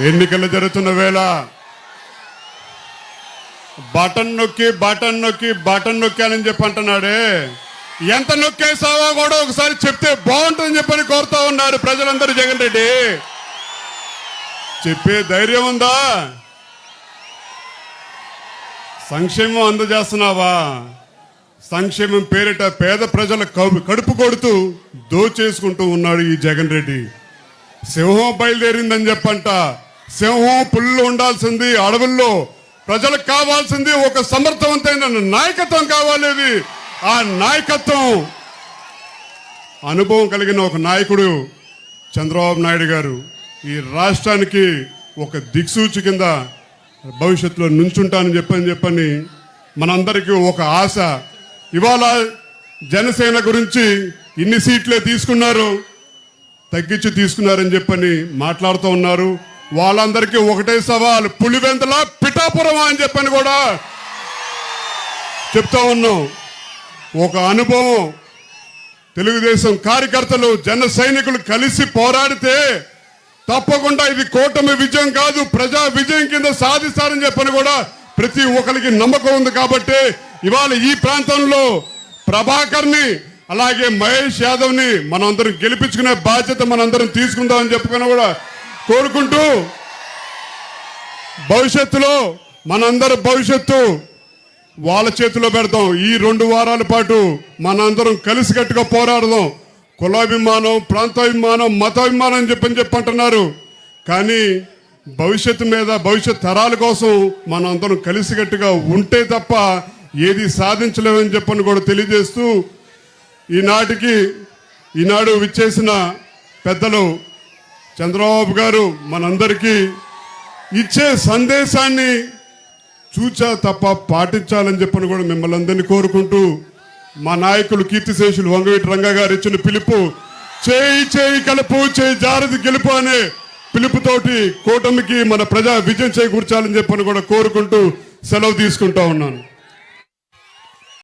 ఎన్నికలు జరుగుతున్న వేళ బటన్ నొక్కి అని చెప్పి అంటున్నాడే. ఎంత నొక్కేసావో కూడా ఒకసారి చెప్తే బాగుంటుందని చెప్పని కోరుతా ఉన్నారు ప్రజలందరూ. జగన్ రెడ్డి చెప్పే ధైర్యం ఉందా? సంక్షేమం అందజేస్తున్నావా? సంక్షేమం పేరిట పేద ప్రజల కడుపు కొడుతూ దోచేసుకుంటూ ఉన్నాడు ఈ జగన్ రెడ్డి. సింహం బయలుదేరిందని చెప్పంట. సింహం పుల్లు ఉండాల్సింది అడవుల్లో. ప్రజలకు కావాల్సింది ఒక సమర్థవంతమైన నాయకత్వం కావాలి. ఆ నాయకత్వం అనుభవం కలిగిన ఒక నాయకుడు చంద్రబాబు నాయుడు గారు ఈ రాష్ట్రానికి ఒక దిక్సూచి కింద భవిష్యత్తులో నుంచుంటానని చెప్పని మనందరికీ ఒక ఆశ. ఇవాళ జనసేన గురించి ఇన్ని సీట్లే తీసుకున్నారు, తగ్గించి తీసుకున్నారని చెప్పని మాట్లాడుతూ ఉన్నారు. వాళ్ళందరికీ ఒకటే సవాల్, పులివెందుల పిఠాపురం అని చెప్పని కూడా చెప్తా ఉన్నాం. ఒక అనుభవం, తెలుగుదేశం కార్యకర్తలు జన సైనికులు కలిసి పోరాడితే తప్పకుండా ఇది కూటమి విజయం కాదు, ప్రజా విజయం కింద సాధిస్తారని చెప్పని కూడా ప్రతి ఒక్కరికి నమ్మకం ఉంది. కాబట్టి ఇవాళ ఈ ప్రాంతంలో ప్రభాకర్ని అలాగే మహేష్ యాదవ్ని మనందరం గెలిపించుకునే బాధ్యత మనందరం తీసుకుందామని చెప్పుకుని కూడా కోరుకుంటూ, భవిష్యత్తులో మనందరం భవిష్యత్తు వాళ్ళ చేతిలో పెడతాం. ఈ 2 వారాల పాటు మనందరం కలిసికట్టుగా పోరాడదాం. కులాభిమానం, ప్రాంతాభిమానం, మతాభిమానం అని చెప్పంటున్నారు. కానీ భవిష్యత్తు మీద, భవిష్యత్ తరాల కోసం మనందరం కలిసికట్టుగా ఉంటే తప్ప ఏది సాధించలేమని చెప్పని కూడా తెలియజేస్తూ, ఈనాడు విచ్చేసిన పెద్దలు చంద్రబాబు గారు మనందరికీ ఇచ్చే సందేశాన్ని చూచా తప్ప పాటించాలని చెప్పని కూడా మిమ్మల్ని అందరినీ కోరుకుంటూ, మా నాయకులు కీర్తిశేషులు వంగవీటి రంగా గారు ఇచ్చిన పిలుపు, చేయి కలుపు, చేయి జారది గెలుపు అనే పిలుపుతోటి కూటమికి మన ప్రజా విజయం చేకూర్చాలని చెప్పని కూడా కోరుకుంటూ సెలవు తీసుకుంటా ఉన్నాను.